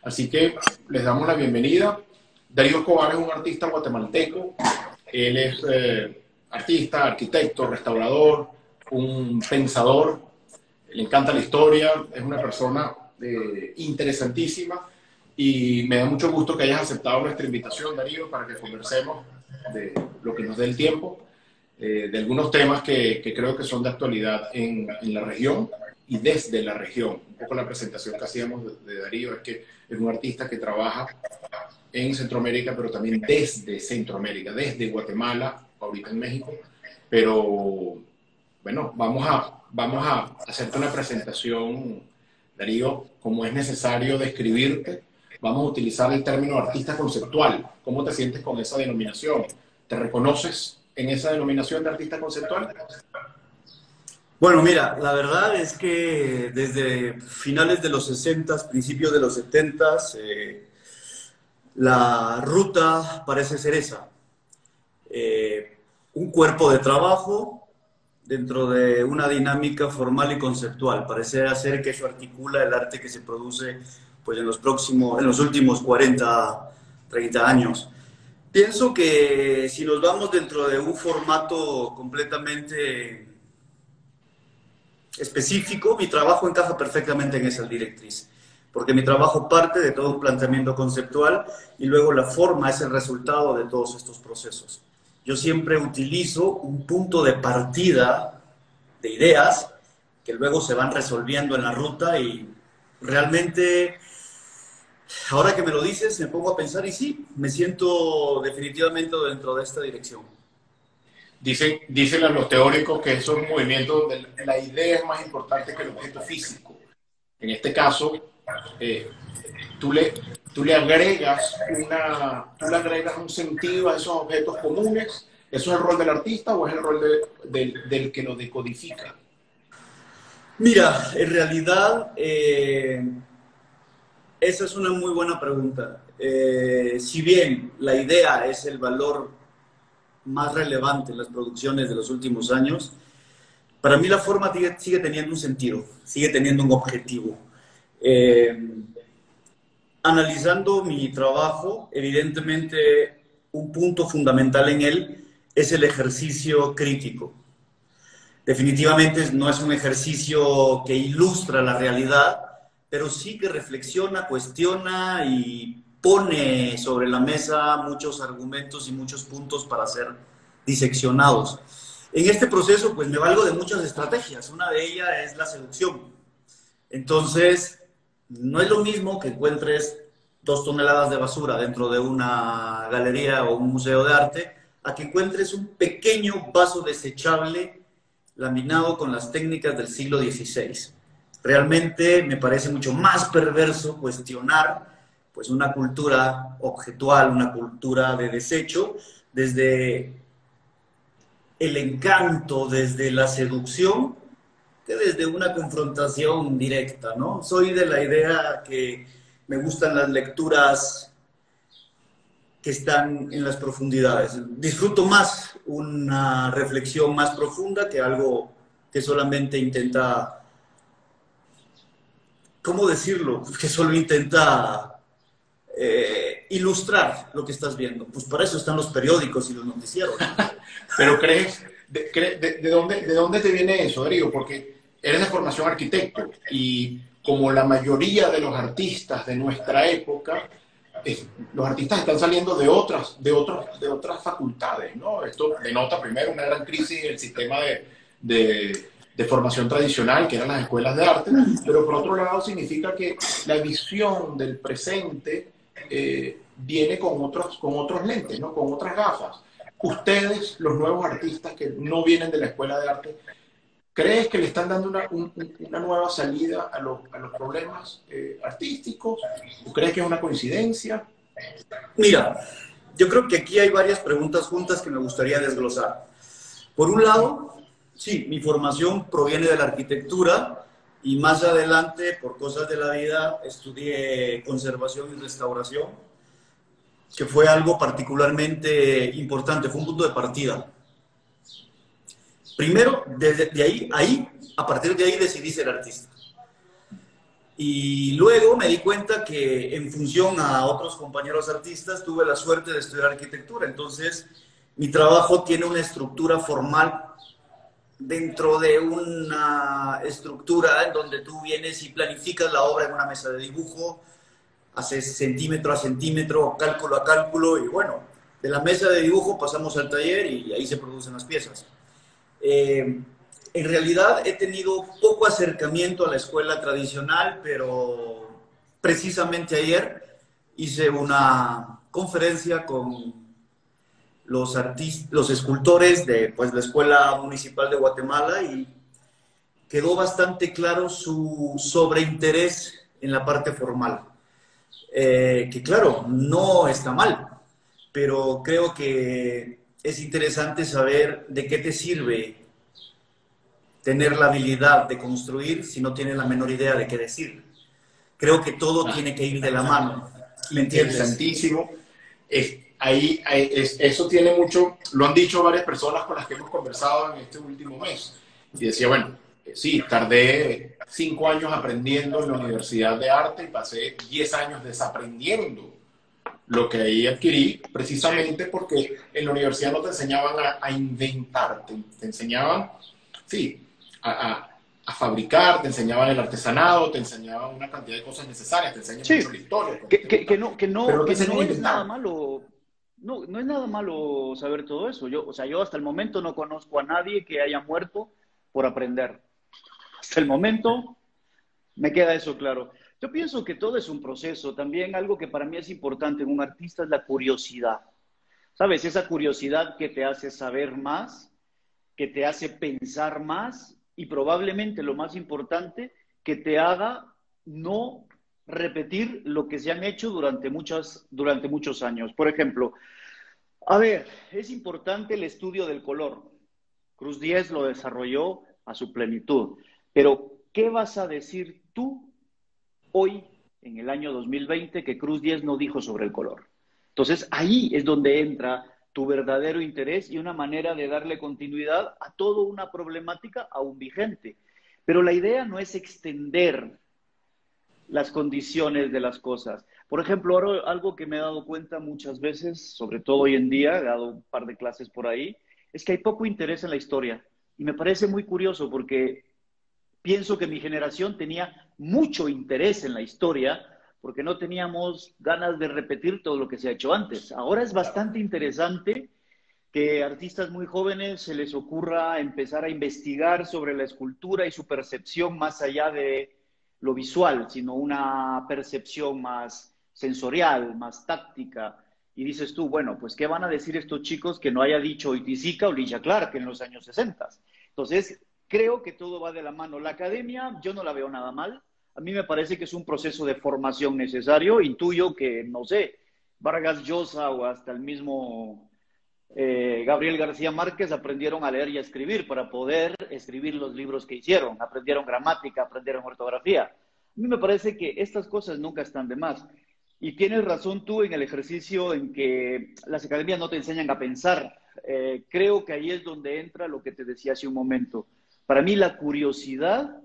Así que les damos la bienvenida. Darío Escobar es un artista guatemalteco. Él es artista, arquitecto, restaurador, un pensador. Le encanta la historia, es una persona interesantísima y me da mucho gusto que hayas aceptado nuestra invitación, Darío, para que conversemos de lo que nos dé el tiempo, de algunos temas que creo que son de actualidad en la región y desde la región. Un poco la presentación que hacíamos de Darío es que es un artista que trabaja en Centroamérica, pero también desde Centroamérica, desde Guatemala, ahorita en México. Pero bueno, vamos a hacerte una presentación, Darío, como es necesario describirte. Vamos a utilizar el término artista conceptual. ¿Cómo te sientes con esa denominación? ¿Te reconoces en esa denominación de artista conceptual? Bueno, mira, la verdad es que desde finales de los 60, principios de los 70, la ruta parece ser esa. Un cuerpo de trabajo dentro de una dinámica formal y conceptual. Parece ser que eso articula el arte que se produce pues, en los últimos 40, 30 años. Pienso que si nos vamos dentro de un formato completamente específico, mi trabajo encaja perfectamente en esa directriz, porque mi trabajo parte de todo un planteamiento conceptual y luego la forma es el resultado de todos estos procesos. Yo siempre utilizo un punto de partida de ideas que luego se van resolviendo en la ruta y realmente, ahora que me lo dices, me pongo a pensar y sí, me siento definitivamente dentro de esta dirección. Dicen los teóricos que eso es un movimiento donde la idea es más importante que el objeto físico. En este caso, eh, tú le agregas un sentido a esos objetos comunes. ¿Eso es el rol del artista o es el rol del que lo decodifica? Mira, en realidad, esa es una muy buena pregunta. Si bien la idea es el valor más relevante en las producciones de los últimos años, para mí la forma sigue teniendo un sentido, sigue teniendo un objetivo. Analizando mi trabajo, evidentemente un punto fundamental en él es el ejercicio crítico. Definitivamente no es un ejercicio que ilustra la realidad, pero sí que reflexiona, cuestiona y pone sobre la mesa muchos argumentos y muchos puntos para ser diseccionados. En este proceso, pues me valgo de muchas estrategias. Una de ellas es la seducción. Entonces, no es lo mismo que encuentres 2 toneladas de basura dentro de una galería o un museo de arte, a que encuentres un pequeño vaso desechable laminado con las técnicas del siglo XVI. Realmente me parece mucho más perverso cuestionar pues, una cultura objetual, una cultura de desecho, desde el encanto, desde la seducción, que desde una confrontación directa, ¿no? Soy de la idea que me gustan las lecturas que están en las profundidades. Disfruto más una reflexión más profunda que algo que solamente intenta, ¿cómo decirlo? Que solo intenta ilustrar lo que estás viendo. Pues para eso están los periódicos y los noticieros. Pero ¿de dónde te viene eso, Darío? Porque eres de formación arquitecto y como la mayoría de los artistas de nuestra época, los artistas están saliendo de otras facultades, ¿no? Esto denota primero una gran crisis en el sistema de formación tradicional, que eran las escuelas de arte, pero por otro lado significa que la visión del presente viene con otros lentes, ¿no? Con otras gafas. Ustedes, los nuevos artistas que no vienen de la escuela de arte, ¿crees que le están dando una nueva salida a los problemas artísticos? ¿O crees que es una coincidencia? Mira, yo creo que aquí hay varias preguntas juntas que me gustaría desglosar. Por un lado, sí, mi formación proviene de la arquitectura y más adelante, por cosas de la vida, estudié conservación y restauración, que fue algo particularmente importante, fue un punto de partida. Primero, a partir de ahí decidí ser artista. Y luego me di cuenta que en función a otros compañeros artistas tuve la suerte de estudiar arquitectura. Entonces, mi trabajo tiene una estructura formal dentro de una estructura en donde tú vienes y planificas la obra en una mesa de dibujo, haces centímetro a centímetro, cálculo a cálculo, y bueno, de la mesa de dibujo pasamos al taller y ahí se producen las piezas. En realidad he tenido poco acercamiento a la escuela tradicional, pero precisamente ayer hice una conferencia con los escultores de pues, la Escuela Municipal de Guatemala y quedó bastante claro su sobreinterés en la parte formal. Que claro, no está mal, pero creo que es interesante saber de qué te sirve tener la habilidad de construir si no tienes la menor idea de qué decir. Creo que todo tiene que ir de la mano. ¿Me entiendes? Interesantísimo. Eso tiene mucho, lo han dicho varias personas con las que hemos conversado en este último mes. Y decía, bueno, sí, tardé 5 años aprendiendo en la Universidad de Arte y pasé 10 años desaprendiendo lo que ahí adquirí, precisamente porque en la universidad no te enseñaban a inventar, te enseñaban, sí, a fabricar, te enseñaban el artesanado, te enseñaban una cantidad de cosas necesarias, te enseñan mucho la historia. Que no es nada malo. No es nada malo saber todo eso. Yo hasta el momento no conozco a nadie que haya muerto por aprender. Hasta el momento me queda eso claro. Yo pienso que todo es un proceso. También algo que para mí es importante en un artista es la curiosidad. ¿Sabes? Esa curiosidad que te hace saber más, que te hace pensar más y probablemente lo más importante, que te haga no repetir lo que se han hecho durante muchos años. Por ejemplo, a ver, es importante el estudio del color. Cruz Diez lo desarrolló a su plenitud. Pero, ¿qué vas a decir tú hoy, en el año 2020, que Cruz Diez no dijo sobre el color? Entonces, ahí es donde entra tu verdadero interés y una manera de darle continuidad a toda una problemática aún vigente. Pero la idea no es extender las condiciones de las cosas. Por ejemplo, ahora algo que me he dado cuenta muchas veces, sobre todo hoy en día, he dado un par de clases por ahí, es que hay poco interés en la historia. Y me parece muy curioso porque pienso que mi generación tenía mucho interés en la historia porque no teníamos ganas de repetir todo lo que se ha hecho antes. Ahora es bastante interesante que a artistas muy jóvenes se les ocurra empezar a investigar sobre la escultura y su percepción más allá de lo visual, sino una percepción más sensorial, más táctica. Y dices tú, bueno, pues ¿qué van a decir estos chicos que no haya dicho Oiticica o Ligia Clark en los años 60? Entonces, creo que todo va de la mano. La academia, yo no la veo nada mal. A mí me parece que es un proceso de formación necesario. Intuyo que, no sé, Vargas Llosa o hasta el mismo Gabriel García Márquez aprendieron a leer y a escribir para poder escribir los libros que hicieron. Aprendieron gramática, aprendieron ortografía. A mí me parece que estas cosas nunca están de más. Y tienes razón tú en el ejercicio en que las academias no te enseñan a pensar. Creo que ahí es donde entra lo que te decía hace un momento. Para mí la curiosidad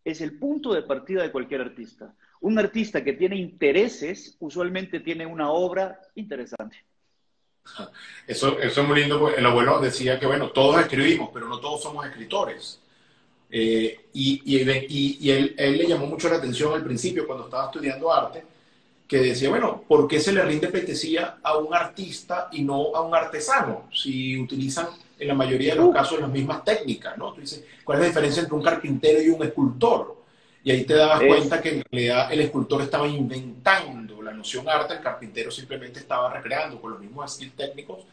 es el punto de partida de cualquier artista. Un artista que tiene intereses usualmente tiene una obra interesante. Eso es muy lindo, porque el abuelo decía que, bueno, todos escribimos, pero no todos somos escritores. Él le llamó mucho la atención al principio, cuando estaba estudiando arte, que decía, bueno, ¿por qué se le rinde pleitesía a un artista y no a un artesano? Si utilizan en la mayoría de los casos las mismas técnicas, ¿no? Tú dices, ¿cuál es la diferencia entre un carpintero y un escultor? Y ahí te dabas cuenta que en realidad el escultor estaba inventando la noción arte, el carpintero simplemente estaba recreando con los mismos skills técnicos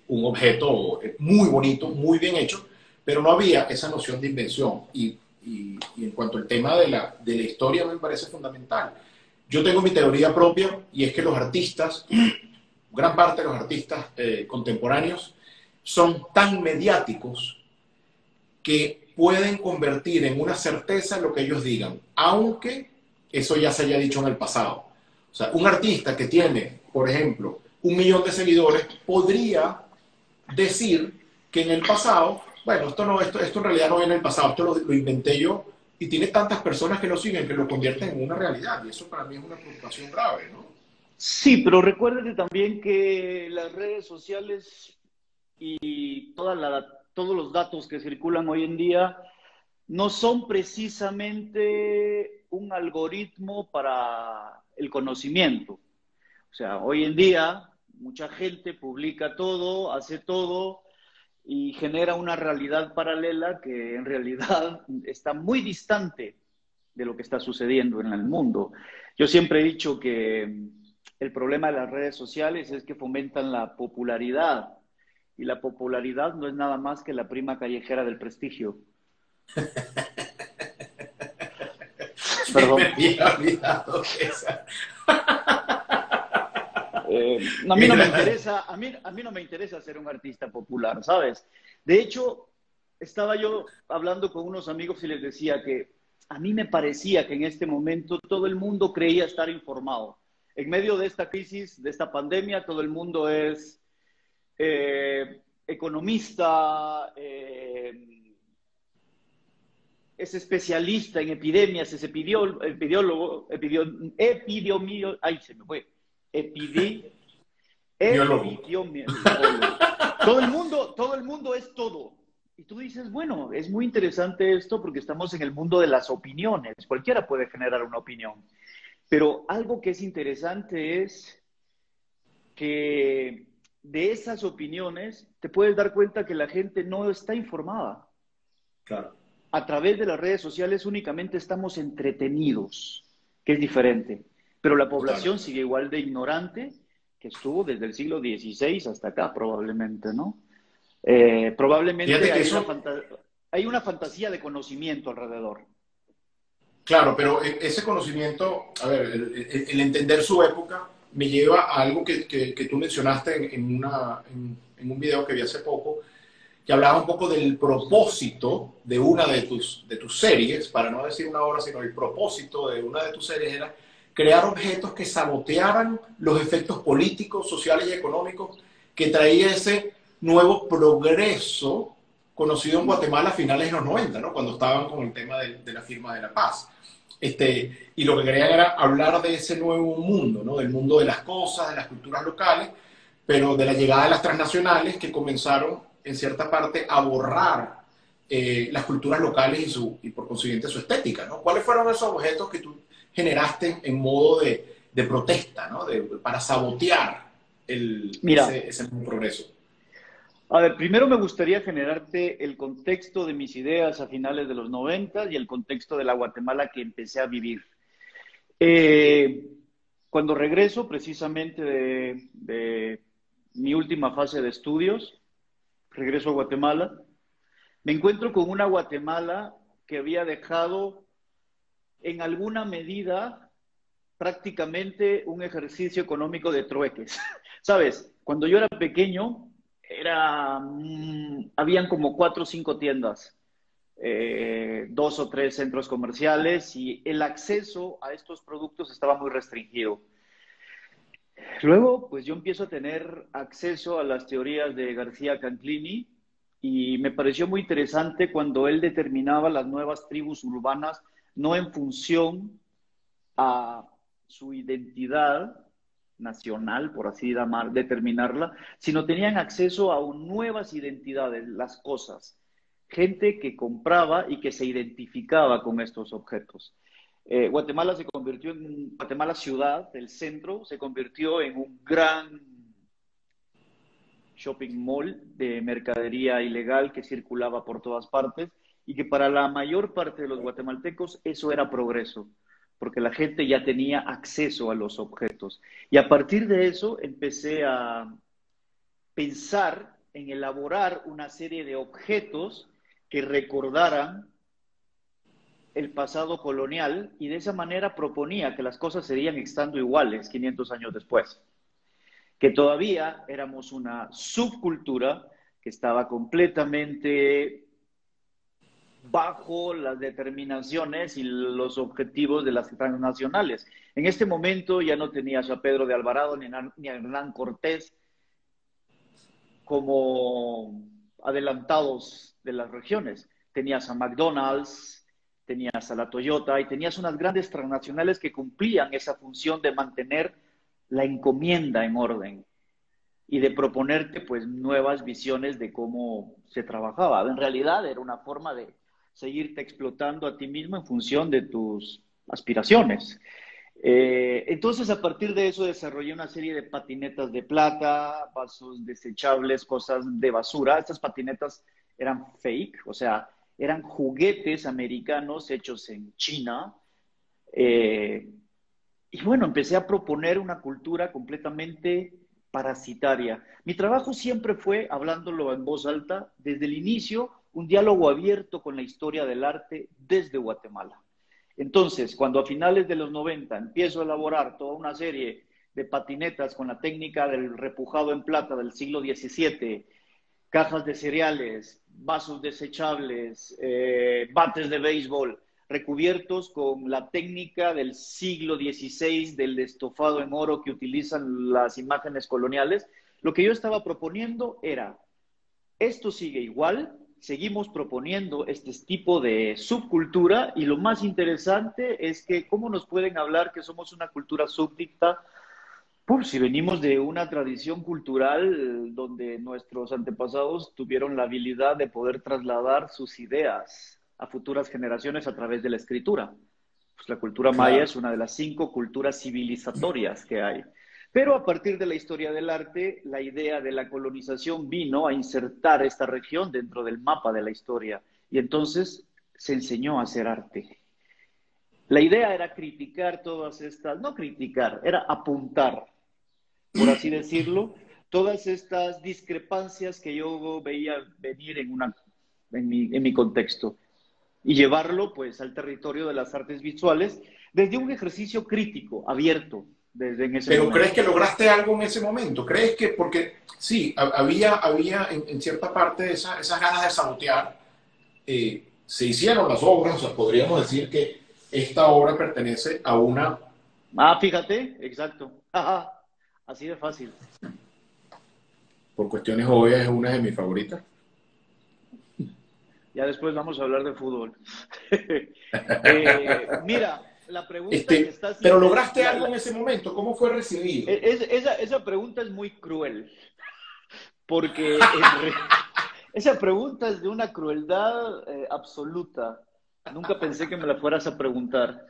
un objeto muy bonito, muy bien hecho, pero no había esa noción de invención. Y en cuanto al tema de la historia, me parece fundamental. Yo tengo mi teoría propia y es que los artistas, gran parte de los artistas contemporáneos, son tan mediáticos que pueden convertir en una certeza lo que ellos digan, aunque eso ya se haya dicho en el pasado. O sea, un artista que tiene, por ejemplo, 1 millón de seguidores, podría decir que en el pasado, bueno, esto en realidad no viene del pasado, esto lo inventé yo y tiene tantas personas que lo siguen que lo convierten en una realidad. Y eso para mí es una preocupación grave, ¿no? Sí, pero recuérdate también que las redes sociales y todos los datos que circulan hoy en día no son precisamente un algoritmo para el conocimiento. O sea, hoy en día mucha gente publica todo, hace todo y genera una realidad paralela que en realidad está muy distante de lo que está sucediendo en el mundo. Yo siempre he dicho que el problema de las redes sociales es que fomentan la popularidad y la popularidad no es nada más que la prima callejera del prestigio. Perdón. Me había olvidado de esa. A mí no me interesa, a mí no me interesa ser un artista popular, ¿sabes? De hecho, estaba yo hablando con unos amigos y les decía que a mí me parecía que en este momento todo el mundo creía estar informado. En medio de esta crisis, de esta pandemia, todo el mundo es economista, es especialista en epidemias, es epidemiólogo, ay, se me fue, epidemiólogo. Todo el mundo es todo. Y tú dices, bueno, es muy interesante esto porque estamos en el mundo de las opiniones. Cualquiera puede generar una opinión. Pero algo que es interesante es que de esas opiniones te puedes dar cuenta que la gente no está informada. Claro. A través de las redes sociales únicamente estamos entretenidos, que es diferente. Pero la población Total. sigue igual de ignorante que estuvo desde el siglo XVI hasta acá, probablemente, ¿no? Probablemente hay una fantasía de conocimiento alrededor. Claro, pero ese conocimiento, a ver, el entender su época me lleva a algo que tú mencionaste en un video que vi hace poco, que hablaba un poco del propósito de una de tus series, para no decir una obra, sino el propósito de una de tus series era crear objetos que sabotearan los efectos políticos, sociales y económicos que traía ese nuevo progreso conocido en Guatemala a finales de los 90, ¿no? Cuando estaban con el tema de la firma de la paz. Y lo que querían era hablar de ese nuevo mundo, ¿no? Del mundo de las cosas, de las culturas locales, pero de la llegada de las transnacionales que comenzaron, en cierta parte, a borrar las culturas locales y por consiguiente su estética, ¿no? ¿Cuáles fueron esos objetos que tú generaste en modo de protesta, ¿no? Para sabotear ese nuevo progreso? A ver, primero me gustaría generarte el contexto de mis ideas a finales de los 90 y el contexto de la Guatemala que empecé a vivir. Cuando regreso precisamente de mi última fase de estudios, regreso a Guatemala, me encuentro con una Guatemala que había dejado en alguna medida prácticamente un ejercicio económico de trueques. ¿Sabes? Cuando yo era pequeño, habían como 4 o 5 tiendas, 2 o 3 centros comerciales y el acceso a estos productos estaba muy restringido. Luego, pues yo empiezo a tener acceso a las teorías de García Canclini y me pareció muy interesante cuando él determinaba las nuevas tribus urbanas no en función a su identidad nacional, por así determinarla, sino tenían acceso a nuevas identidades, las cosas. Gente que compraba y que se identificaba con estos objetos. Guatemala Guatemala ciudad, el centro, se convirtió en un gran shopping mall de mercadería ilegal que circulaba por todas partes y que para la mayor parte de los guatemaltecos eso era progreso, porque la gente ya tenía acceso a los objetos. Y a partir de eso empecé a pensar en elaborar una serie de objetos que recordaran el pasado colonial y de esa manera proponía que las cosas seguían estando iguales 500 años después. Que todavía éramos una subcultura que estaba completamente bajo las determinaciones y los objetivos de las transnacionales. En este momento ya no tenías a Pedro de Alvarado ni a Hernán Cortés como adelantados de las regiones. Tenías a McDonald's, tenías a la Toyota y tenías unas grandes transnacionales que cumplían esa función de mantener la encomienda en orden y de proponerte pues nuevas visiones de cómo se trabajaba. En realidad era una forma de seguirte explotando a ti mismo en función de tus aspiraciones. Entonces, a partir de eso, desarrollé una serie de patinetas de plata, vasos desechables, cosas de basura. Estas patinetas eran fake, o sea, eran juguetes americanos hechos en China. Y bueno, empecé a proponer una cultura completamente parasitaria. Mi trabajo siempre fue, hablándolo en voz alta, desde el inicio, un diálogo abierto con la historia del arte desde Guatemala. Entonces, cuando a finales de los 90 empiezo a elaborar toda una serie de patinetas con la técnica del repujado en plata del siglo XVII, cajas de cereales, vasos desechables, bates de béisbol, recubiertos con la técnica del siglo XVI del estofado en oro que utilizan las imágenes coloniales, lo que yo estaba proponiendo era, esto sigue igual, seguimos proponiendo este tipo de subcultura y lo más interesante es que cómo nos pueden hablar que somos una cultura súbdita. Pues si venimos de una tradición cultural donde nuestros antepasados tuvieron la habilidad de poder trasladar sus ideas a futuras generaciones a través de la escritura. Pues la cultura maya es una de las 5 culturas civilizatorias que hay. Pero a partir de la historia del arte, la idea de la colonización vino a insertar esta región dentro del mapa de la historia. Y entonces se enseñó a hacer arte. La idea era criticar todas estas, no criticar, era apuntar, por así decirlo, todas estas discrepancias que yo veía venir en mi contexto y llevarlo pues al territorio de las artes visuales desde un ejercicio crítico, abierto, desde en ese Pero momento. ¿crees que lograste algo en ese momento? ¿Crees que, porque sí, había en cierta parte esas ganas de sabotear, se hicieron las obras, o sea, podríamos decir que esta obra pertenece a una... Ah, fíjate, exacto. Así de fácil. Por cuestiones obvias es una de mis favoritas. Ya después vamos a hablar de fútbol. Mira, la pregunta que está haciendo... Pero lograste algo en ese momento, ¿cómo fue recibido? Esa pregunta es muy cruel, porque esa pregunta es de una crueldad absoluta. Nunca pensé que me la fueras a preguntar.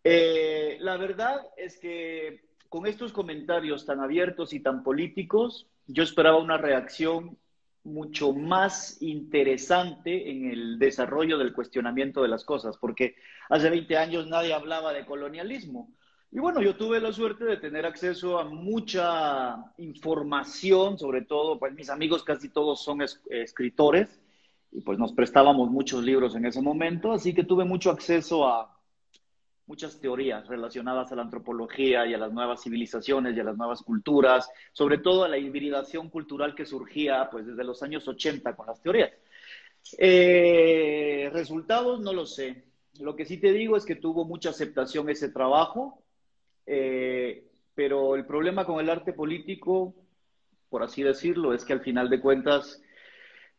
La verdad es que con estos comentarios tan abiertos y tan políticos, yo esperaba una reacción mucho más interesante en el desarrollo del cuestionamiento de las cosas, porque hace 20 años nadie hablaba de colonialismo. Y bueno, yo tuve la suerte de tener acceso a mucha información, sobre todo, pues mis amigos casi todos son escritores, y pues nos prestábamos muchos libros en ese momento, así que tuve mucho acceso a muchas teorías relacionadas a la antropología y a las nuevas civilizaciones y a las nuevas culturas, sobre todo a la hibridación cultural que surgía pues desde los años 80 con las teorías. Resultados no lo sé. Lo que sí te digo es que tuvo mucha aceptación ese trabajo, pero el problema con el arte político, por así decirlo, es que al final de cuentas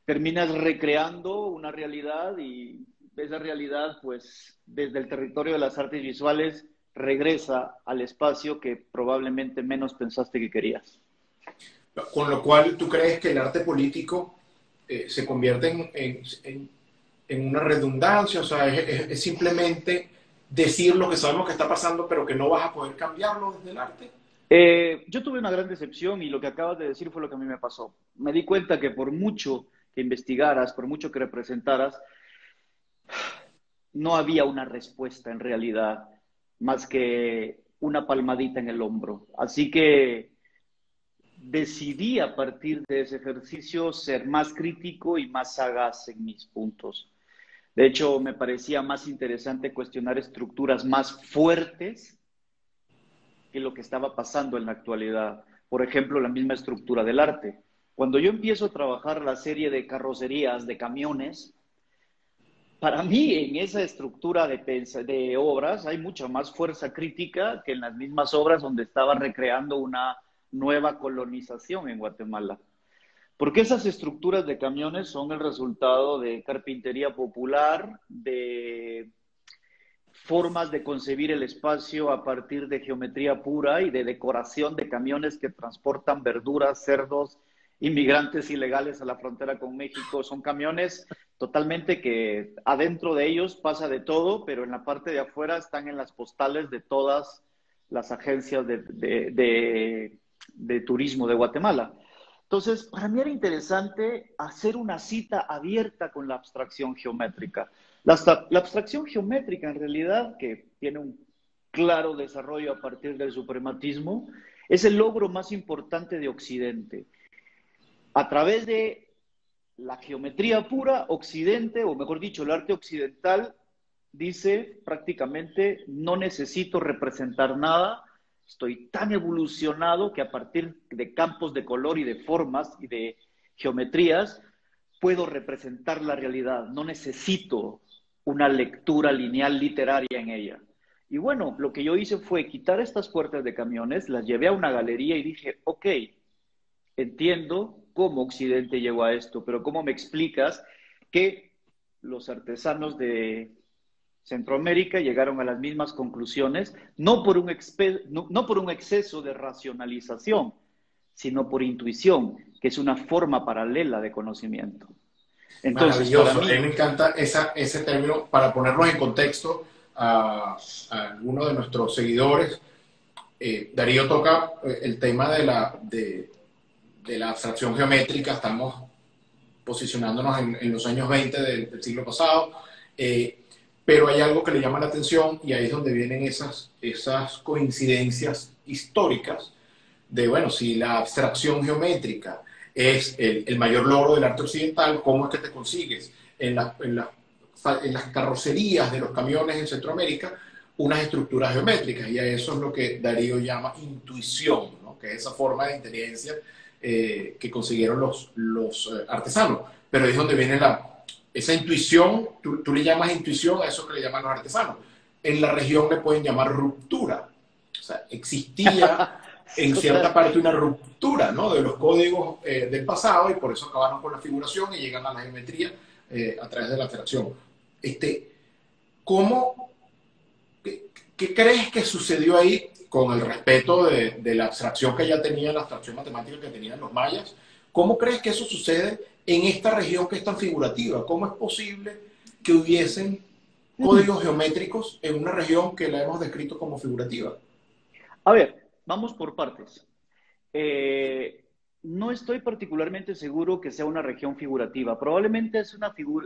terminas recreando una realidad y esa realidad, pues, desde el territorio de las artes visuales, regresa al espacio que probablemente menos pensaste que querías. Con lo cual, ¿tú crees que el arte político se convierte en una redundancia? O sea, es simplemente decir lo que sabemos que está pasando, pero que no vas a poder cambiarlo desde el arte. Yo tuve una gran decepción y lo que acabas de decir fue lo que a mí me pasó. Me di cuenta que por mucho que investigaras, por mucho que representaras, no había una respuesta en realidad, más que una palmadita en el hombro. Así que decidí a partir de ese ejercicio ser más crítico y más sagaz en mis puntos. De hecho, me parecía más interesante cuestionar estructuras más fuertes que lo que estaba pasando en la actualidad. Por ejemplo, la misma estructura del arte. Cuando yo empiezo a trabajar la serie de carrocerías, de camiones, para mí, en esa estructura de obras hay mucha más fuerza crítica que en las mismas obras donde estaba recreando una nueva colonización en Guatemala. Porque esas estructuras de camiones son el resultado de carpintería popular, de formas de concebir el espacio a partir de geometría pura y de decoración de camiones que transportan verduras, cerdos, inmigrantes ilegales a la frontera con México. Son camiones totalmente que adentro de ellos pasa de todo, pero en la parte de afuera están en las postales de todas las agencias de turismo de Guatemala. Entonces, para mí era interesante hacer una cita abierta con la abstracción geométrica. La abstracción geométrica, en realidad, que tiene un claro desarrollo a partir del suprematismo, es el logro más importante de Occidente. A través de la geometría pura, Occidente, o mejor dicho, el arte occidental, dice prácticamente, no necesito representar nada, estoy tan evolucionado que a partir de campos de color y de formas y de geometrías, puedo representar la realidad, no necesito una lectura lineal literaria en ella. Y bueno, lo que yo hice fue quitar estas puertas de camiones, las llevé a una galería y dije, ok, entiendo cómo Occidente llegó a esto, pero ¿cómo me explicas que los artesanos de Centroamérica llegaron a las mismas conclusiones, no por un exceso de racionalización, sino por intuición, que es una forma paralela de conocimiento? Entonces, maravilloso. A mí me encanta ese término para ponerlos en contexto a algunos de nuestros seguidores. Darío toca el tema de la abstracción geométrica. Estamos posicionándonos en los años 20 del siglo pasado, pero hay algo que le llama la atención y ahí es donde vienen esas coincidencias históricas de, bueno, si la abstracción geométrica es el mayor logro del arte occidental, ¿cómo es que te consigues en las carrocerías de los camiones en Centroamérica unas estructuras geométricas? Y a eso es lo que Darío llama intuición, ¿no? Que es esa forma de inteligencia que consiguieron los artesanos. Pero ahí es donde viene esa intuición. Tú le llamas intuición a eso que le llaman los artesanos. En la región le pueden llamar ruptura. O sea, existía en cierta parte una ruptura, ¿no?, de los códigos del pasado, y por eso acabaron con la figuración y llegan a la geometría a través de la abstracción. ¿Qué crees que sucedió ahí con el respeto de la abstracción que ya tenían, la abstracción matemática que tenían los mayas? ¿Cómo crees que eso sucede en esta región que es tan figurativa? ¿Cómo es posible que hubiesen códigos geométricos en una región que la hemos descrito como figurativa? A ver, vamos por partes. No estoy particularmente seguro que sea una región figurativa. Probablemente es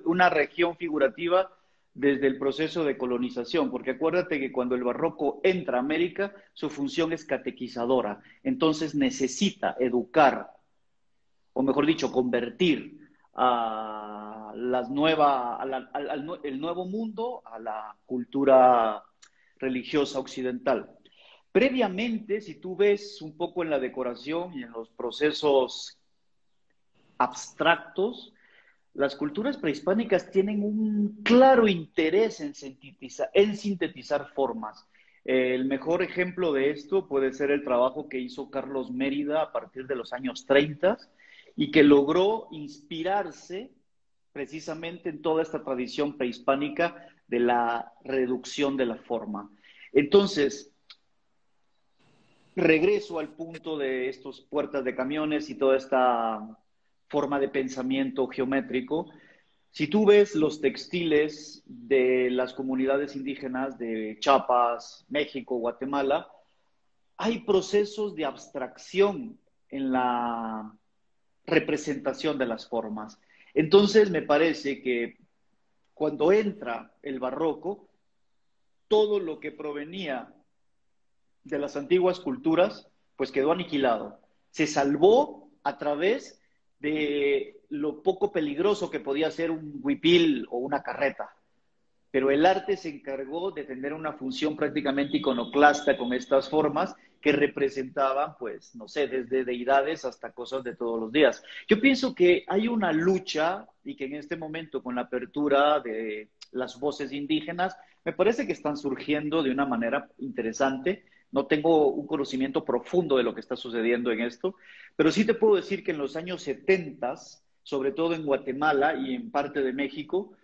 una región figurativa desde el proceso de colonización, porque acuérdate que cuando el barroco entra a América, su función es catequizadora. Entonces necesita educar, o mejor dicho, convertir a el nuevo mundo a la cultura religiosa occidental. Previamente, si tú ves un poco en la decoración y en los procesos abstractos, las culturas prehispánicas tienen un claro interés en sintetizar formas. El mejor ejemplo de esto puede ser el trabajo que hizo Carlos Mérida a partir de los años 30 y que logró inspirarse precisamente en toda esta tradición prehispánica de la reducción de la forma. Entonces, regreso al punto de estas puertas de camiones y toda esta forma de pensamiento geométrico. Si tú ves los textiles de las comunidades indígenas de Chiapas, México, Guatemala, hay procesos de abstracción en la representación de las formas. Entonces, me parece que cuando entra el barroco, todo lo que provenía de las antiguas culturas, pues quedó aniquilado. Se salvó a través de lo poco peligroso que podía ser un huipil o una carreta. Pero el arte se encargó de tener una función prácticamente iconoclasta con estas formas que representaban, pues, no sé, desde deidades hasta cosas de todos los días. Yo pienso que hay una lucha y que en este momento, con la apertura de las voces indígenas, me parece que están surgiendo de una manera interesante. No tengo un conocimiento profundo de lo que está sucediendo en esto, pero sí te puedo decir que en los años 70, sobre todo en Guatemala y en parte de México,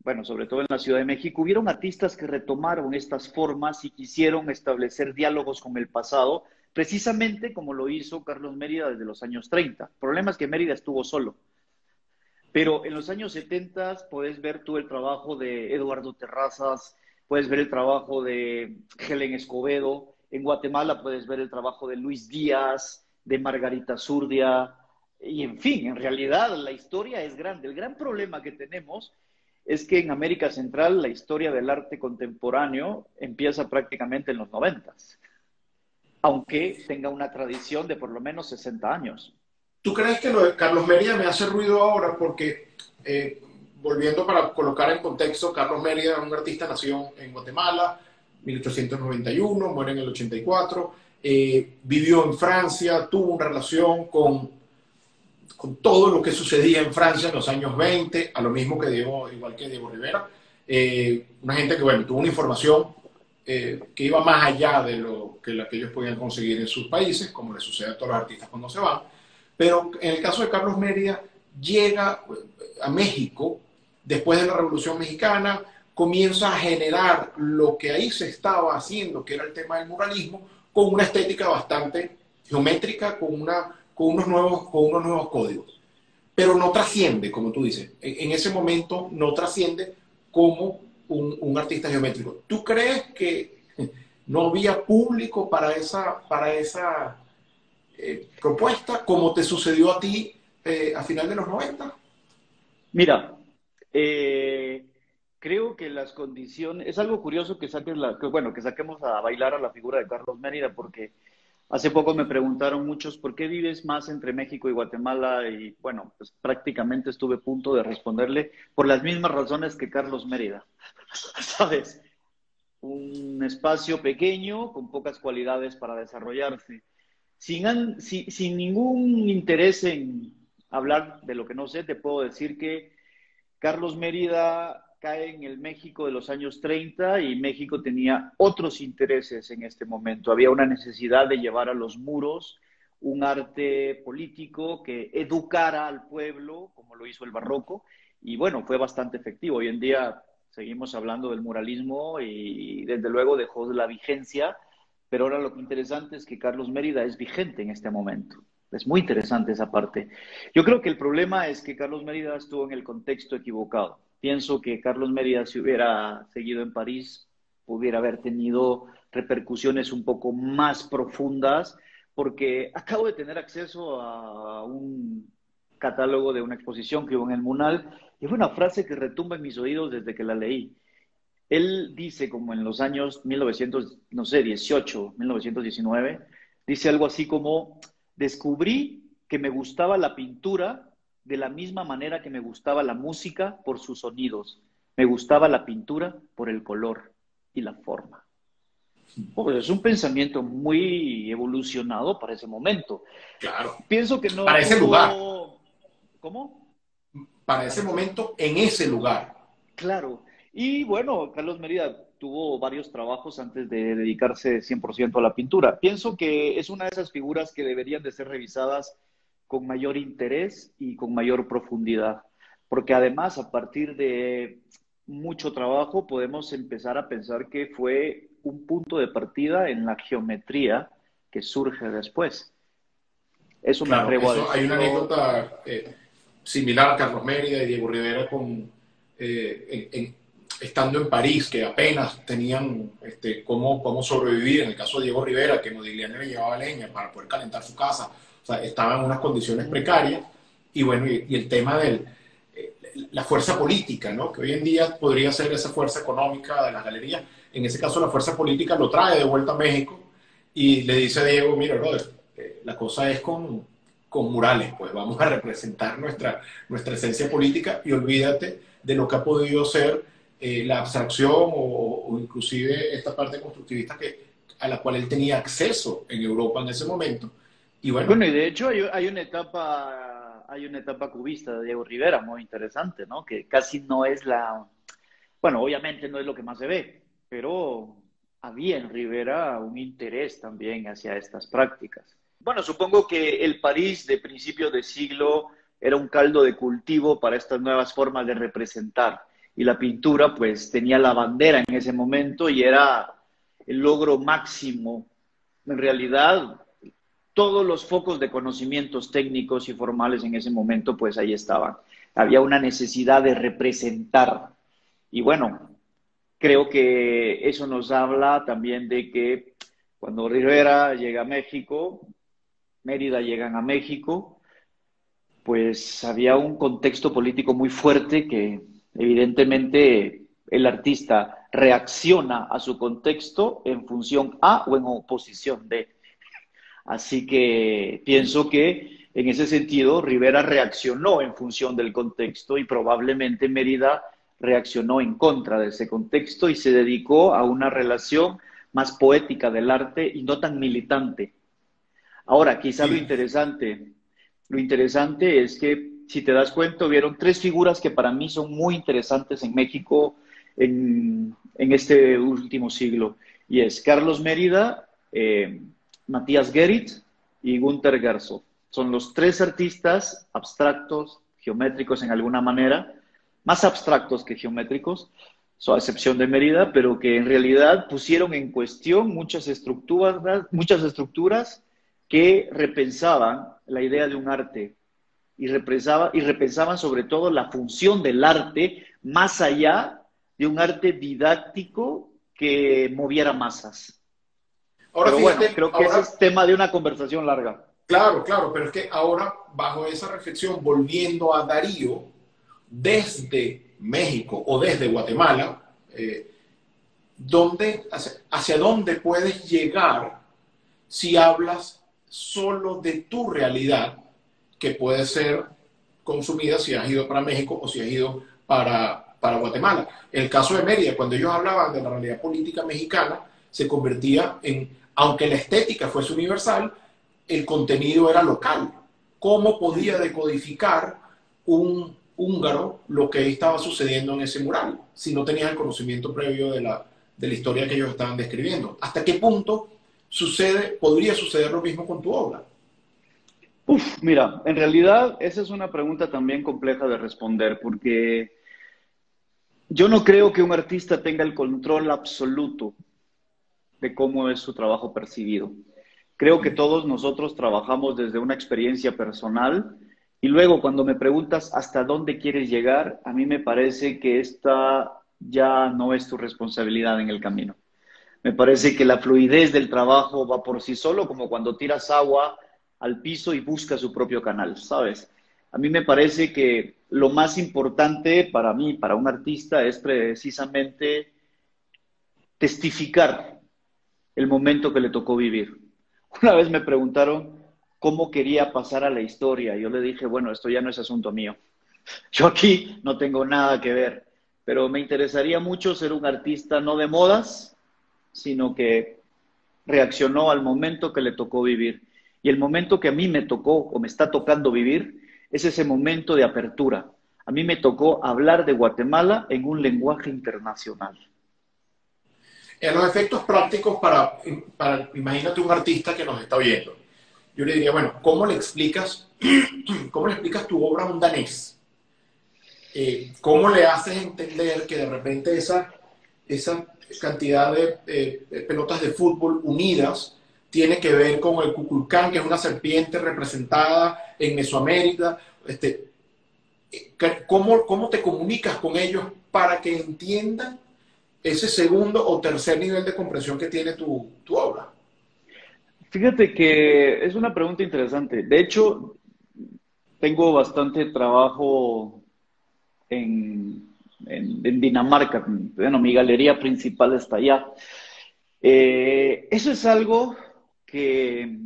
bueno, sobre todo en la Ciudad de México, hubieron artistas que retomaron estas formas y quisieron establecer diálogos con el pasado, precisamente como lo hizo Carlos Mérida desde los años 30. El problema es que Mérida estuvo solo. Pero en los años 70 puedes ver tú el trabajo de Eduardo Terrazas, puedes ver el trabajo de Helen Escobedo, en Guatemala puedes ver el trabajo de Luis Díaz, de Margarita Zurdia, y en fin, en realidad la historia es grande. El gran problema que tenemos es que en América Central la historia del arte contemporáneo empieza prácticamente en los 90, aunque tenga una tradición de por lo menos 60 años. ¿Tú crees que lo de Carlos Mérida me hace ruido ahora? Porque, volviendo para colocar en contexto, Carlos Mérida es un artista nacido en Guatemala, 1891, muere en el 84, vivió en Francia, tuvo una relación con todo lo que sucedía en Francia en los años 20, a lo mismo que Diego, igual que Diego Rivera. Una gente que, bueno, tuvo una información que iba más allá de lo que ellos podían conseguir en sus países, como le sucede a todos los artistas cuando se van. Pero en el caso de Carlos Mérida, llega a México después de la Revolución Mexicana, comienza a generar lo que ahí se estaba haciendo, que era el tema del muralismo, con una estética bastante geométrica, con unos nuevos códigos. Pero no trasciende, como tú dices. En ese momento no trasciende como un artista geométrico. ¿Tú crees que no había público para esa propuesta, como te sucedió a ti a final de los 90? Mira, creo que las condiciones, es algo curioso que saquemos a bailar a la figura de Carlos Mérida, porque hace poco me preguntaron muchos, ¿por qué vives más entre México y Guatemala? Y bueno, pues prácticamente estuve a punto de responderle por las mismas razones que Carlos Mérida. ¿Sabes? Un espacio pequeño con pocas cualidades para desarrollarse. Sin ningún interés en hablar de lo que no sé, te puedo decir que Carlos Mérida cae en el México de los años 30 y México tenía otros intereses en este momento. Había una necesidad de llevar a los muros un arte político que educara al pueblo, como lo hizo el Barroco, y bueno, fue bastante efectivo. Hoy en día seguimos hablando del muralismo y desde luego dejó la vigencia, pero ahora lo interesante es que Carlos Mérida es vigente en este momento. Es muy interesante esa parte. Yo creo que el problema es que Carlos Mérida estuvo en el contexto equivocado. Pienso que Carlos Mérida, si hubiera seguido en París, pudiera haber tenido repercusiones un poco más profundas, porque acabo de tener acceso a un catálogo de una exposición que hubo en el MUNAL, y fue una frase que retumba en mis oídos desde que la leí. Él dice, como en los años 1918, 1919, dice algo así como: descubrí que me gustaba la pintura de la misma manera que me gustaba la música por sus sonidos. Me gustaba la pintura por el color y la forma. Pues es un pensamiento muy evolucionado para ese momento. Claro. Pienso que no... Para ese lugar. ¿Cómo? Para ese momento, en ese lugar. Claro. Y bueno, Carlos Mérida tuvo varios trabajos antes de dedicarse 100% a la pintura. Pienso que es una de esas figuras que deberían de ser revisadas con mayor interés y con mayor profundidad, porque además a partir de mucho trabajo podemos empezar a pensar que fue un punto de partida en la geometría que surge después. Eso claro, me atrevo a decir. Hay una anécdota similar a Carlos Mérida y Diego Rivera estando en París, que apenas tenían cómo sobrevivir. En el caso de Diego Rivera, que Modigliani le llevaba leña para poder calentar su casa. O sea, estaban en unas condiciones precarias. Y bueno, y el tema de la fuerza política, ¿no? Que hoy en día podría ser esa fuerza económica de las galerías. En ese caso, la fuerza política lo trae de vuelta a México y le dice a Diego: mira, brother, la cosa es con murales, pues vamos a representar nuestra esencia política y olvídate de lo que ha podido ser la abstracción o inclusive esta parte constructivista a la cual él tenía acceso en Europa en ese momento. Y bueno, y de hecho hay una etapa cubista de Diego Rivera muy interesante, ¿no? Que casi no es bueno, obviamente no es lo que más se ve, pero había en Rivera un interés también hacia estas prácticas. Bueno, supongo que el París de principios de siglo era un caldo de cultivo para estas nuevas formas de representar. y la pintura pues tenía la bandera en ese momento y era el logro máximo. En realidad, todos los focos de conocimientos técnicos y formales en ese momento pues ahí estaban. Había una necesidad de representar. Y bueno, creo que eso nos habla también de que cuando Rivera llega a México, Mérida llegan a México, pues había un contexto político muy fuerte que evidentemente el artista reacciona a su contexto en función a o en oposición de. Así que pienso que en ese sentido Rivera reaccionó en función del contexto y probablemente Mérida reaccionó en contra de ese contexto y se dedicó a una relación más poética del arte y no tan militante. Ahora, quizá lo interesante es que, si te das cuenta, hubieron tres figuras que para mí son muy interesantes en México en este último siglo, y es Carlos Mérida, Matías Gerrit y Günter Gersov. Son los tres artistas abstractos, geométricos en alguna manera, más abstractos que geométricos, a excepción de Mérida, pero que en realidad pusieron en cuestión muchas estructuras que repensaban la idea de un arte y repensaban sobre todo la función del arte más allá de un arte didáctico que moviera masas. Ahora, pero fíjate, bueno, creo que ese es tema de una conversación larga. Claro, claro, pero es que ahora, bajo esa reflexión, volviendo a Darío, desde México o desde Guatemala, ¿hacia dónde puedes llegar si hablas solo de tu realidad, que puede ser consumida si has ido para México o si has ido para Guatemala? El caso de Mérida, cuando ellos hablaban de la realidad política mexicana, se convertía en, aunque la estética fuese universal, el contenido era local. ¿Cómo podía decodificar un húngaro lo que estaba sucediendo en ese mural si no tenías el conocimiento previo de la historia que ellos estaban describiendo? ¿Hasta qué punto podría suceder lo mismo con tu obra? Mira, en realidad esa es una pregunta también compleja de responder, porque yo no creo que un artista tenga el control absoluto de cómo es su trabajo percibido. Creo que todos nosotros trabajamos desde una experiencia personal y luego cuando me preguntas hasta dónde quieres llegar, a mí me parece que esta ya no es tu responsabilidad en el camino. Me parece que la fluidez del trabajo va por sí solo, como cuando tiras agua al piso y busca su propio canal, ¿sabes? A mí me parece que lo más importante para mí, para un artista, es precisamente testificar el momento que le tocó vivir. Una vez me preguntaron cómo quería pasar a la historia. Yo le dije, bueno, esto ya no es asunto mío. Yo aquí no tengo nada que ver, pero me interesaría mucho ser un artista no de modas, sino que reaccionó al momento que le tocó vivir. Y el momento que a mí me tocó o me está tocando vivir es ese momento de apertura. A mí me tocó hablar de Guatemala en un lenguaje internacional. En los efectos prácticos imagínate un artista que nos está viendo. Yo le diría, bueno, ¿cómo le explicas tu obra a un danés? ¿Cómo le haces entender que de repente esa cantidad de pelotas de fútbol unidas tiene que ver con el Kukulcán, que es una serpiente representada en Mesoamérica? ¿Cómo te comunicas con ellos para que entiendan ese segundo o tercer nivel de comprensión que tiene tu obra? Fíjate que es una pregunta interesante. De hecho, tengo bastante trabajo en Dinamarca. Bueno, mi galería principal está allá. Eso es algo que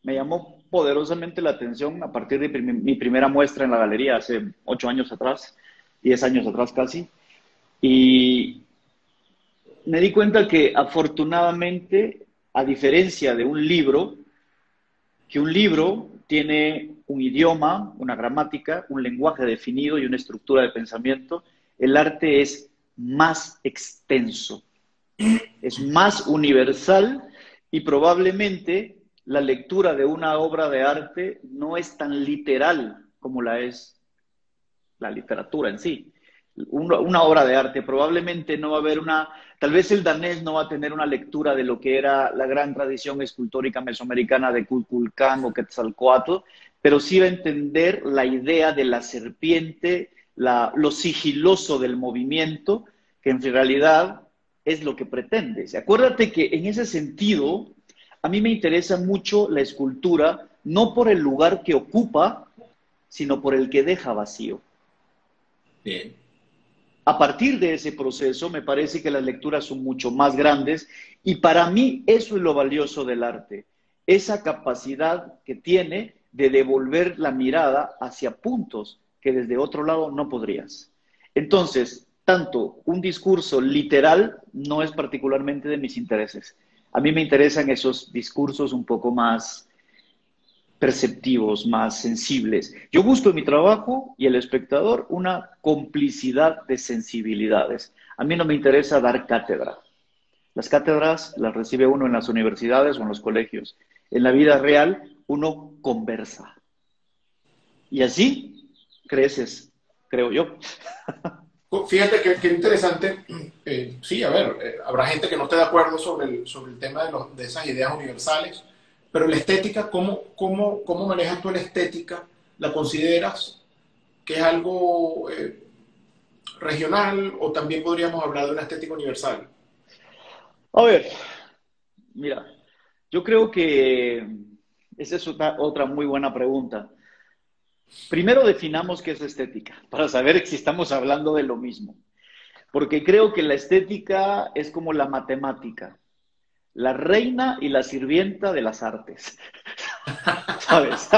me llamó poderosamente la atención a partir de mi primera muestra en la galería hace 8 años atrás, 10 años atrás casi. Y me di cuenta que afortunadamente, a diferencia de un libro, que un libro tiene un idioma, una gramática, un lenguaje definido y una estructura de pensamiento, el arte es más extenso, es más universal y probablemente la lectura de una obra de arte no es tan literal como la es la literatura en sí. una obra de arte. Probablemente no va a haber tal vez el danés no va a tener una lectura de lo que era la gran tradición escultórica mesoamericana de Kukulcán o Quetzalcóatl, pero sí va a entender la idea de la serpiente, lo sigiloso del movimiento, que en realidad es lo que pretende. Acuérdate que en ese sentido, a mí me interesa mucho la escultura, no por el lugar que ocupa, sino por el que deja vacío. Bien. A partir de ese proceso, me parece que las lecturas son mucho más grandes y para mí eso es lo valioso del arte, esa capacidad que tiene de devolver la mirada hacia puntos que desde otro lado no podrías. Entonces, tanto un discurso literal no es particularmente de mis intereses. A mí me interesan esos discursos un poco más perceptivos, más sensibles. Yo busco en mi trabajo y el espectador una complicidad de sensibilidades. A mí no me interesa dar cátedra. Las cátedras las recibe uno en las universidades o en los colegios. En la vida real uno conversa. Y así creces, creo yo. Fíjate que interesante. Sí, a ver, habrá gente que no esté de acuerdo sobre el tema de esas ideas universales, pero la estética, ¿cómo manejas tú la estética? ¿La consideras que es algo regional o también podríamos hablar de una estética universal? A ver, mira, yo creo que esa es otra muy buena pregunta. Primero definamos qué es estética, para saber si estamos hablando de lo mismo. Porque creo que la estética es como la matemática, la reina y la sirvienta de las artes. ¿Sabes?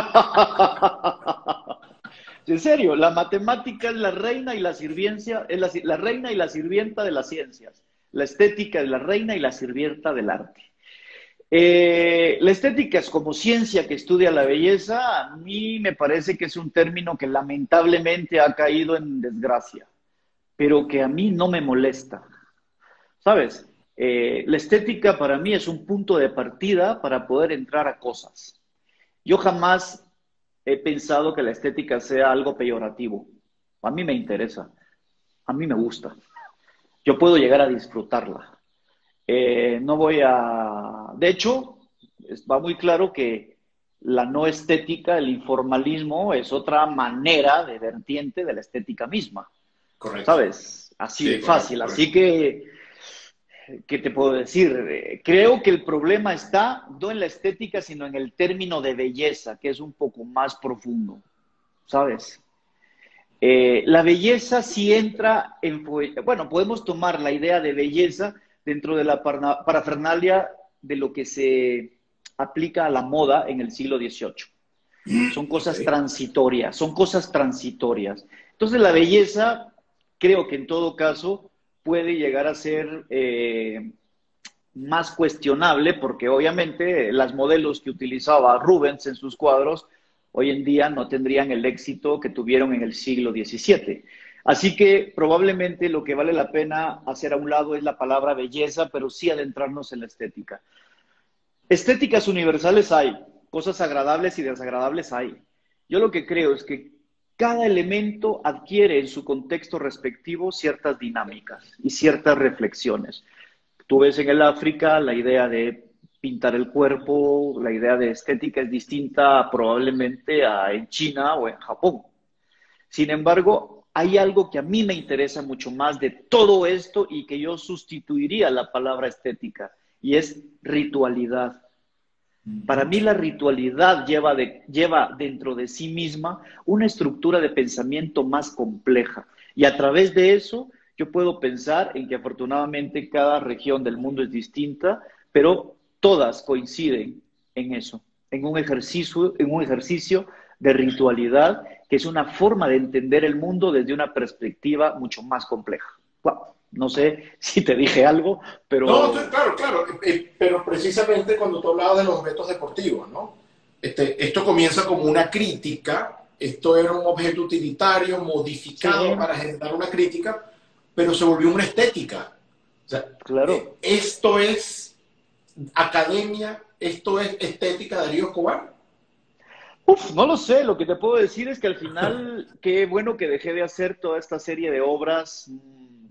En serio, la matemática es la reina y la sirvienta, es la reina y la sirvienta de las ciencias. La estética es la reina y la sirvienta del arte. La estética es como ciencia que estudia la belleza. A mí me parece que es un término que lamentablemente ha caído en desgracia, pero que a mí no me molesta. ¿Sabes? La estética para mí es un punto de partida para poder entrar a cosas. Yo jamás he pensado que la estética sea algo peyorativo. A mí me interesa, a mí me gusta. Yo puedo llegar a disfrutarla. No voy a... De hecho, va muy claro que la no estética, el informalismo, es otra manera de vertiente de la estética misma. Correcto. ¿Sabes? Así Sí, de fácil. correcto. Así que, ¿qué te puedo decir? Creo que el problema está no en la estética, sino en el término de belleza, que es un poco más profundo. ¿Sabes? La belleza sí entra en... Bueno, podemos tomar la idea de belleza dentro de la parafernalia de lo que se aplica a la moda en el siglo XVIII. Son cosas transitorias, son cosas transitorias. Entonces la belleza, creo que en todo caso, puede llegar a ser más cuestionable, porque obviamente las modelos que utilizaba Rubens en sus cuadros hoy en día no tendrían el éxito que tuvieron en el siglo XVII. Así que probablemente lo que vale la pena hacer a un lado es la palabra belleza, pero sí adentrarnos en la estética. Estéticas universales hay, cosas agradables y desagradables hay. Yo lo que creo es que cada elemento adquiere en su contexto respectivo ciertas dinámicas y ciertas reflexiones. Tú ves en el África la idea de pintar el cuerpo, la idea de estética es distinta probablemente a en China o en Japón. Sin embargo, hay algo que a mí me interesa mucho más de todo esto y que yo sustituiría la palabra estética, y es ritualidad. Para mí la ritualidad lleva dentro de sí misma una estructura de pensamiento más compleja, y a través de eso yo puedo pensar en que afortunadamente cada región del mundo es distinta, pero todas coinciden en eso, en un ejercicio de ritualidad, que es una forma de entender el mundo desde una perspectiva mucho más compleja. Wow, no sé si te dije algo, pero... No, claro, pero precisamente cuando tú hablabas de los objetos deportivos, ¿no? Esto comienza como una crítica, esto era un objeto utilitario modificado para generar una crítica, pero se volvió una estética. O sea, claro. Esto es academia, esto es estética de Darío Escobar. Uf, no lo sé, lo que te puedo decir es que al final, qué bueno que dejé de hacer toda esta serie de obras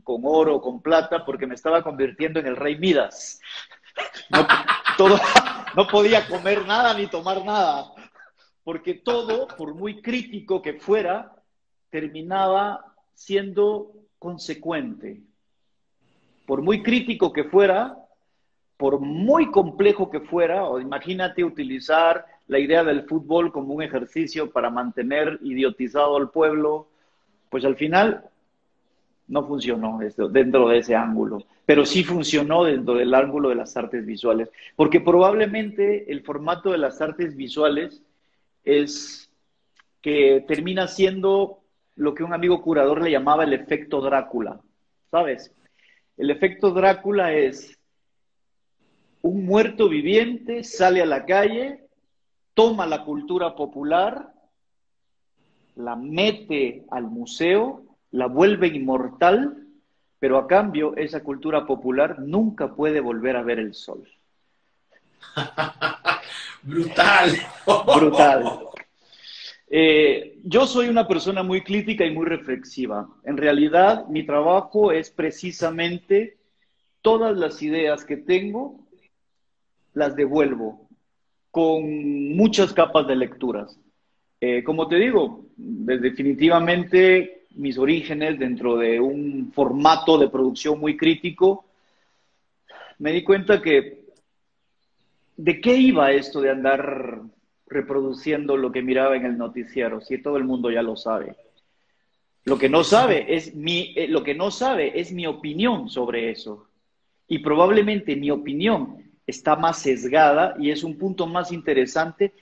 con oro, con plata, porque me estaba convirtiendo en el rey Midas. No, todo, no podía comer nada ni tomar nada, porque todo, por muy crítico que fuera, terminaba siendo consecuente. Por muy crítico que fuera, por muy complejo que fuera, o imagínate utilizar la idea del fútbol como un ejercicio para mantener idiotizado al pueblo, pues al final no funcionó esto, dentro de ese ángulo, pero sí funcionó dentro del ángulo de las artes visuales, porque probablemente el formato de las artes visuales es que termina siendo lo que un amigo curador le llamaba el efecto Drácula, ¿sabes? El efecto Drácula es un muerto viviente sale a la calle, toma la cultura popular, la mete al museo, la vuelve inmortal, pero a cambio esa cultura popular nunca puede volver a ver el sol. Brutal. Brutal. Yo soy una persona muy crítica y muy reflexiva. En realidad, mi trabajo es precisamente todas las ideas que tengo, las devuelvo con muchas capas de lecturas. Como te digo, definitivamente mis orígenes dentro de un formato de producción muy crítico, me di cuenta que ¿de qué iba esto de andar reproduciendo lo que miraba en el noticiero? Si todo el mundo ya lo sabe. Lo que no sabe es mi opinión sobre eso. Y probablemente mi opinión está más sesgada y es un punto más interesante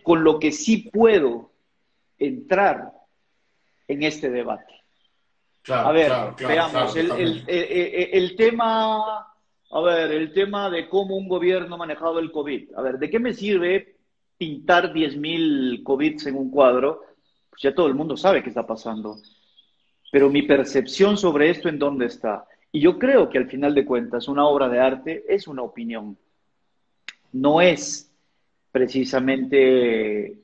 con lo que sí puedo entrar en este debate. Claro, A ver, claro, claro, veamos, claro, totalmente. el tema de cómo un gobierno ha manejado el COVID. A ver, ¿de qué me sirve pintar 10.000 COVIDs en un cuadro? Pues ya todo el mundo sabe qué está pasando. Pero mi percepción sobre esto, ¿en dónde está? Y yo creo que al final de cuentas, una obra de arte es una opinión. No es precisamente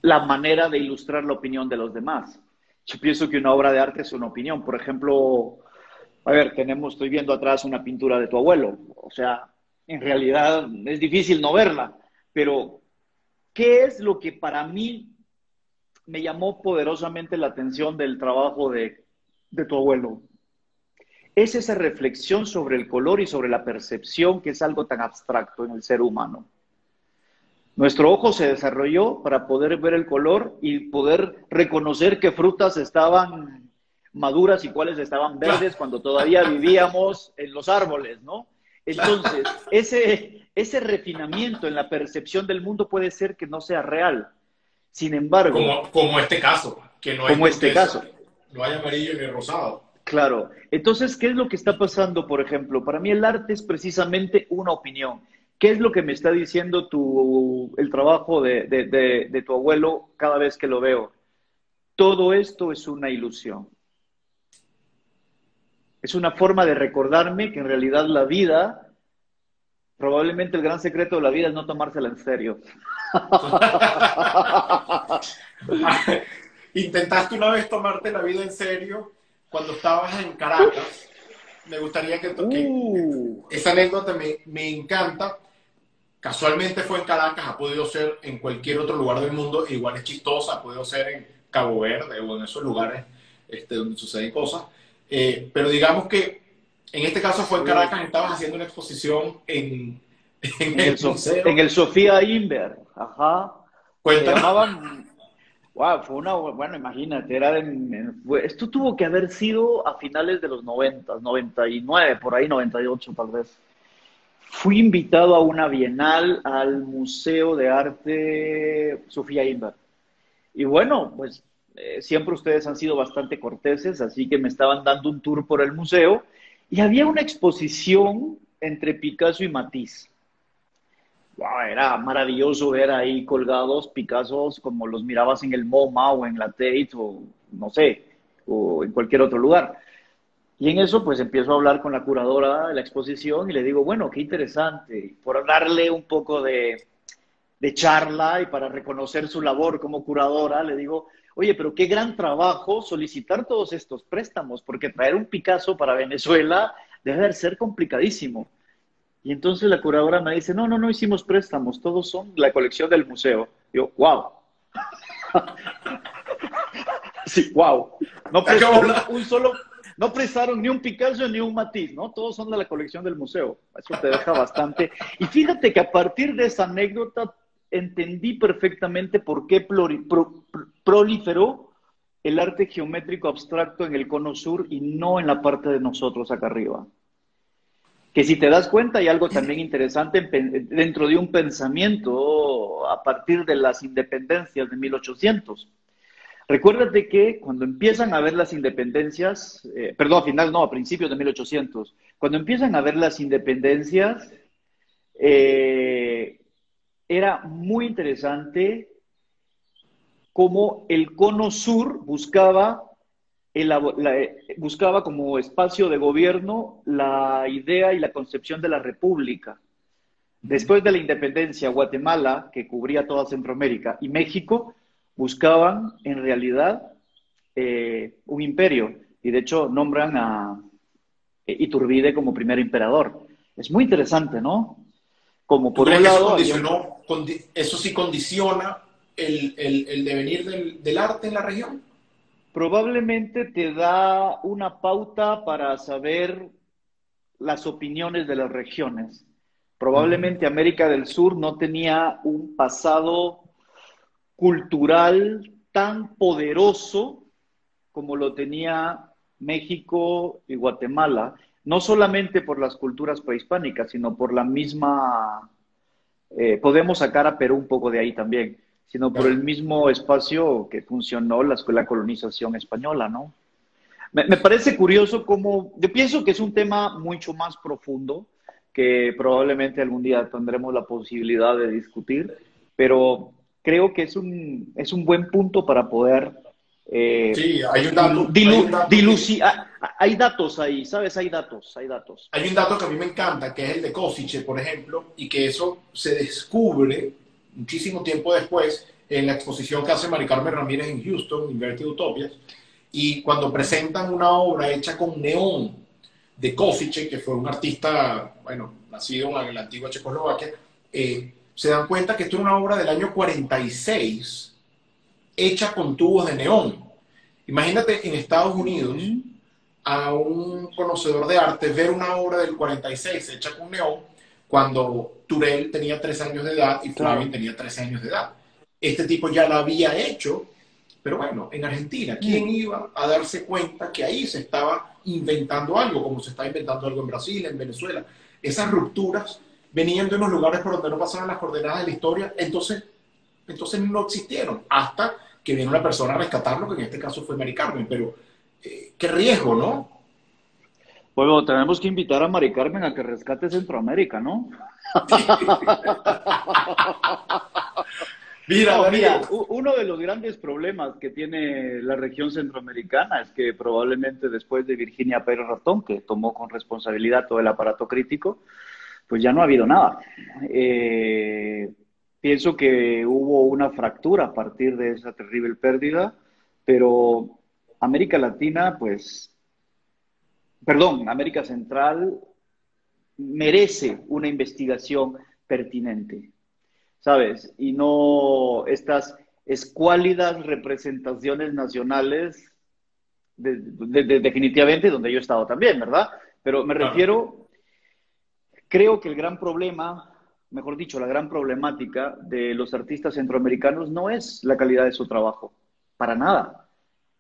la manera de ilustrar la opinión de los demás. Yo pienso que una obra de arte es una opinión. Por ejemplo, a ver, estoy viendo atrás una pintura de tu abuelo. O sea, en realidad es difícil no verla, pero ¿qué es lo que para mí me llamó poderosamente la atención del trabajo de tu abuelo? Es esa reflexión sobre el color y sobre la percepción, que es algo tan abstracto en el ser humano. Nuestro ojo se desarrolló para poder ver el color y poder reconocer qué frutas estaban maduras y cuáles estaban verdes cuando todavía vivíamos en los árboles, ¿no? Entonces, ese refinamiento en la percepción del mundo puede ser que no sea real. Sin embargo, Como este caso, que no hay como este turquesa, caso, no hay amarillo ni rosado. claro. Entonces, ¿qué es lo que está pasando, por ejemplo? Para mí el arte es precisamente una opinión. ¿Qué es lo que me está diciendo el trabajo de tu abuelo cada vez que lo veo? Todo esto es una ilusión. Es una forma de recordarme que en realidad la vida, probablemente el gran secreto de la vida es no tomársela en serio. ¿Intentaste una vez tomarte la vida en serio cuando estabas en Caracas? Me gustaría que esa anécdota me encanta. Casualmente fue en Caracas, ha podido ser en cualquier otro lugar del mundo, igual es chistosa, ha podido ser en Cabo Verde o en esos lugares donde suceden cosas. Pero digamos que en este caso fue en Caracas, estabas haciendo una exposición en el museo. En el Sofía Inver, ajá. Se Cuéntanos. llamaban. Wow, bueno, imagínate, esto tuvo que haber sido a finales de los 90, 99, por ahí 98 tal vez. Fui invitado a una bienal al Museo de Arte Sofía Inver. Y bueno, pues siempre ustedes han sido bastante corteses, así que me estaban dando un tour por el museo y había una exposición entre Picasso y Matisse. Wow, era maravilloso ver ahí colgados Picassos como los mirabas en el MoMA o en la Tate o no sé, o en cualquier otro lugar. Y en eso pues empiezo a hablar con la curadora de la exposición y le digo, bueno, qué interesante, por darle un poco de charla y para reconocer su labor como curadora, le digo, oye, pero qué gran trabajo solicitar todos estos préstamos, porque traer un Picasso para Venezuela debe de ser complicadísimo. Y entonces la curadora me dice, no, no, no hicimos préstamos, todos son la colección del museo. Yo, wow. Sí, wow. No prestaron un solo, no prestaron ni un Picasso ni un Matisse, ¿no? Todos son de la colección del museo. Eso te deja bastante. Y fíjate que a partir de esa anécdota entendí perfectamente por qué proliferó el arte geométrico abstracto en el cono sur y no en la parte de nosotros acá arriba. Que si te das cuenta hay algo también interesante dentro de un pensamiento a partir de las independencias de 1800. Recuérdate que cuando empiezan a ver las independencias, perdón, a final no, a principios de 1800, cuando empiezan a ver las independencias, era muy interesante cómo el cono sur buscaba como espacio de gobierno la idea y la concepción de la república. Después de la independencia, Guatemala, que cubría toda Centroamérica, y México, buscaban en realidad un imperio. Y de hecho nombran a Iturbide como primer emperador. Es muy interesante, ¿no? Como ¿Tú por crees un que eso lado había condicionó, eso sí condiciona el devenir del arte en la región? probablemente te da una pauta para saber las opiniones de las regiones. Ujú. Probablemente América del Sur no tenía un pasado cultural tan poderoso como lo tenía México y Guatemala, no solamente por las culturas prehispánicas, sino por la misma, podemos sacar a Perú un poco de ahí también, sino por el Claro. mismo espacio que funcionó la colonización española, ¿no? Me parece curioso cómo, yo pienso que es un tema mucho más profundo que probablemente algún día tendremos la posibilidad de discutir, pero creo que es un buen punto para poder Sí, hay un dato hay datos ahí, ¿sabes? Hay datos, hay datos. hay un dato que a mí me encanta, que es el de Košice, por ejemplo, y que eso se descubre muchísimo tiempo después en la exposición que hace Mari Carmen Ramírez en Houston, Inverted Utopias, y cuando presentan una obra hecha con neón de Košice, que fue un artista, bueno, nacido en la antigua Checoslovaquia, se dan cuenta que esto es una obra del año 46, hecha con tubos de neón. Imagínate en Estados Unidos Ujú. a un conocedor de arte ver una obra del 46 hecha con neón cuando Turel tenía 3 años de edad y Flavin Claro. tenía 13 años de edad. Este tipo ya la había hecho, pero bueno, en Argentina, ¿quién Mm. iba a darse cuenta que ahí se estaba inventando algo, como se está inventando algo en Brasil, en Venezuela? Esas rupturas venían de unos lugares por donde no pasaban las coordenadas de la historia, entonces no existieron, hasta que viene una persona a rescatarlo, que en este caso fue Mari Carmen, pero qué riesgo, ¿no? Bueno, tenemos que invitar a Mari Carmen a que rescate Centroamérica, ¿no? Mira, No, Darío, mira, uno de los grandes problemas que tiene la región centroamericana es que probablemente después de Virginia Pérez Ratón, que tomó con responsabilidad todo el aparato crítico, pues ya no ha habido nada. Eh, Pienso que hubo una fractura a partir de esa terrible pérdida, pero América Latina, pues, perdón, América Central merece una investigación pertinente. ¿Sabes? Y no estas escuálidas representaciones nacionales, definitivamente donde yo he estado también, ¿verdad? Pero me claro, refiero, creo que el gran problema, mejor dicho, la gran problemática de los artistas centroamericanos no es la calidad de su trabajo, para nada.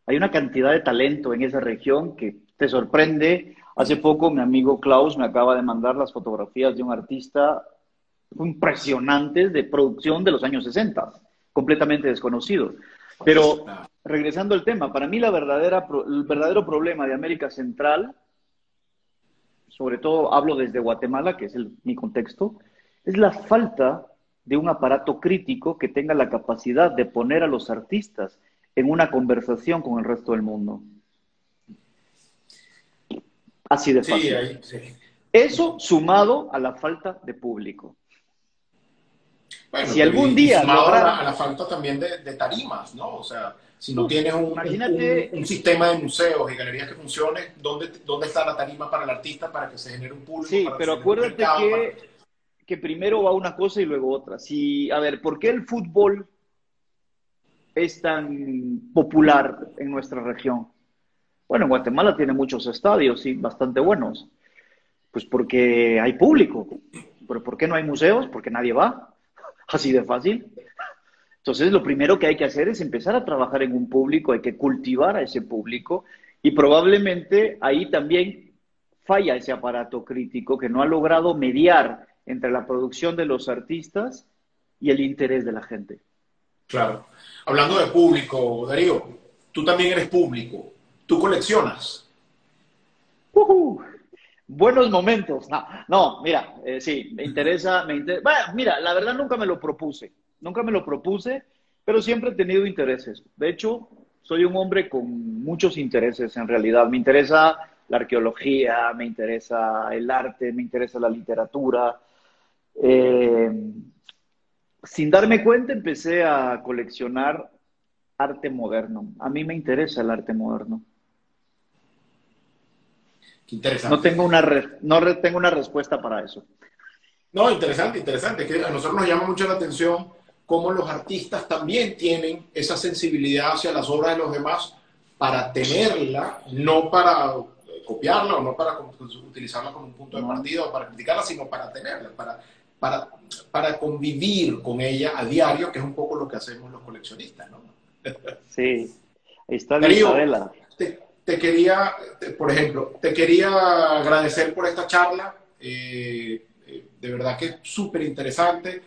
Hay una cantidad de talento en esa región que te sorprende. Hace poco mi amigo Klaus me acaba de mandar las fotografías de un artista impresionantes de producción de los años 60, completamente desconocidos. Pero claro. regresando al tema, para mí el verdadero problema de América Central, sobre todo hablo desde Guatemala, que es mi contexto, es la falta de un aparato crítico que tenga la capacidad de poner a los artistas en una conversación con el resto del mundo. Así de Sí, fácil. ahí, sí. Eso sumado a la falta de público. Bueno, si algún y día sumado lograr... a la falta también de tarimas, ¿no? O sea, si no tienes Imagínate, un sistema de museos y galerías que funcione, ¿dónde está la tarima para el artista para que se genere un público, sí, para que pero se genere un acuérdate mercado? que primero va una cosa y luego otra. Si, a ver, ¿por qué el fútbol es tan popular en nuestra región? Bueno, en Guatemala tiene muchos estadios, sí, bastante buenos. Pues porque hay público. ¿Pero por qué no hay museos? Porque nadie va. Así de fácil. Entonces, lo primero que hay que hacer es empezar a trabajar en un público, hay que cultivar a ese público y probablemente ahí también falla ese aparato crítico que no ha logrado mediar entre la producción de los artistas y el interés de la gente. Claro. Hablando de público, Darío, tú también eres público. ¿Tú coleccionas? ¡Uhú! Buenos momentos. No, no mira, sí, Bueno, mira, la verdad nunca me lo propuse, pero siempre he tenido intereses. De hecho, soy un hombre con muchos intereses en realidad. Me interesa la arqueología, me interesa el arte, me interesa la literatura. Eh, Sin darme cuenta, empecé a coleccionar arte moderno. A mí me interesa el arte moderno. Qué interesante. Tengo una respuesta para eso. No, interesante, interesante. Que a nosotros nos llama mucho la atención cómo los artistas también tienen esa sensibilidad hacia las obras de los demás para tenerla, no para copiarla o no para utilizarla como un punto de ¿No? partida o para criticarla, sino para tenerla, para, para convivir con ella a diario, que es un poco lo que hacemos los coleccionistas, ¿no? Sí, ahí está la Darío, Isabela. por ejemplo, te quería agradecer por esta charla. De verdad que es súper interesante.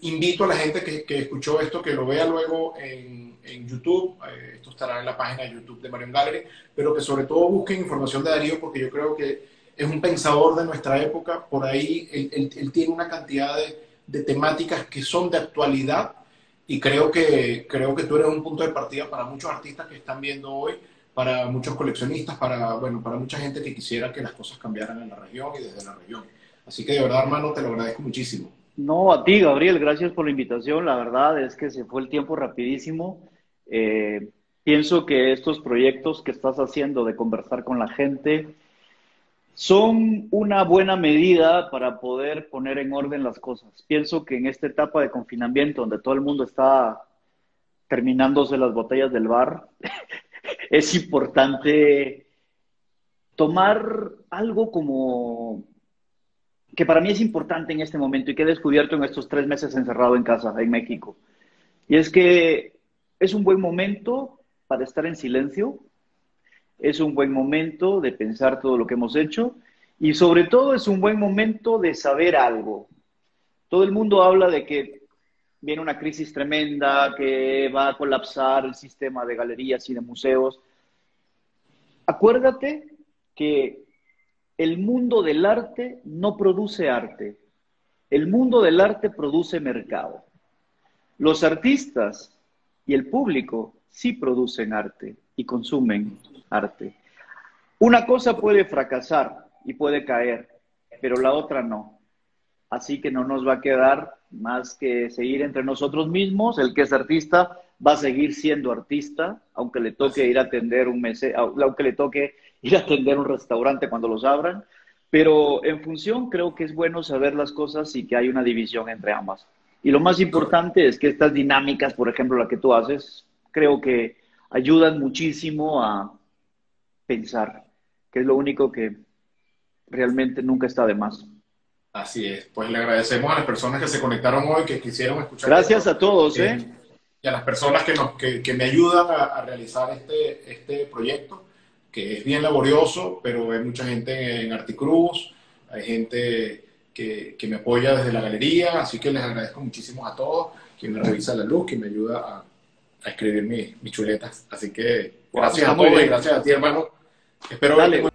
Invito a la gente que escuchó esto que lo vea luego en YouTube. Esto estará en la página de YouTube de Marion Gallery, pero que sobre todo busquen información de Darío, porque yo creo que es un pensador de nuestra época. Por ahí él tiene una cantidad de temáticas que son de actualidad y creo que tú eres un punto de partida para muchos artistas que están viendo hoy, para muchos coleccionistas, para mucha gente que quisiera que las cosas cambiaran en la región y desde la región. Así que de verdad, hermano, te lo agradezco muchísimo. No, a ti, Gabriel, gracias por la invitación. La verdad es que se fue el tiempo rapidísimo. Eh, Pienso que estos proyectos que estás haciendo de conversar con la gente son una buena medida para poder poner en orden las cosas. Pienso que en esta etapa de confinamiento, donde todo el mundo está terminándose las botellas del bar, es importante tomar algo como que para mí es importante en este momento y que he descubierto en estos 3 meses encerrado en casa, en México. Y es que es un buen momento para estar en silencio, es un buen momento de pensar todo lo que hemos hecho y sobre todo es un buen momento de saber algo. Todo el mundo habla de que viene una crisis tremenda, que va a colapsar el sistema de galerías y de museos. Acuérdate que el mundo del arte no produce arte. El mundo del arte produce mercado. Los artistas y el público sí producen arte y consumen arte. Una cosa puede fracasar y puede caer, pero la otra no. Así que no nos va a quedar más que seguir entre nosotros mismos. El que es artista va a seguir siendo artista, aunque le toque ir a atender aunque le toque ir a atender un restaurante cuando los abran. Pero en función creo que es bueno saber las cosas y que hay una división entre ambas. Y lo más importante es que estas dinámicas, por ejemplo, la que tú haces, creo que ayudan muchísimo a pensar, que es lo único que realmente nunca está de más. Así es. Pues le agradecemos a las personas que se conectaron hoy, que quisieron escuchar Gracias esto, a todos, ¿eh? y a las personas que me ayudan a realizar este proyecto, que es bien laborioso, pero hay mucha gente en Articruz, hay gente que me apoya desde la galería, así que les agradezco muchísimo a todos, quien me revisa la luz, quien me ayuda a escribir mis chuletas. Así que Wow, gracias está a muy todos y bien. gracias a ti, hermano. Espero Dale.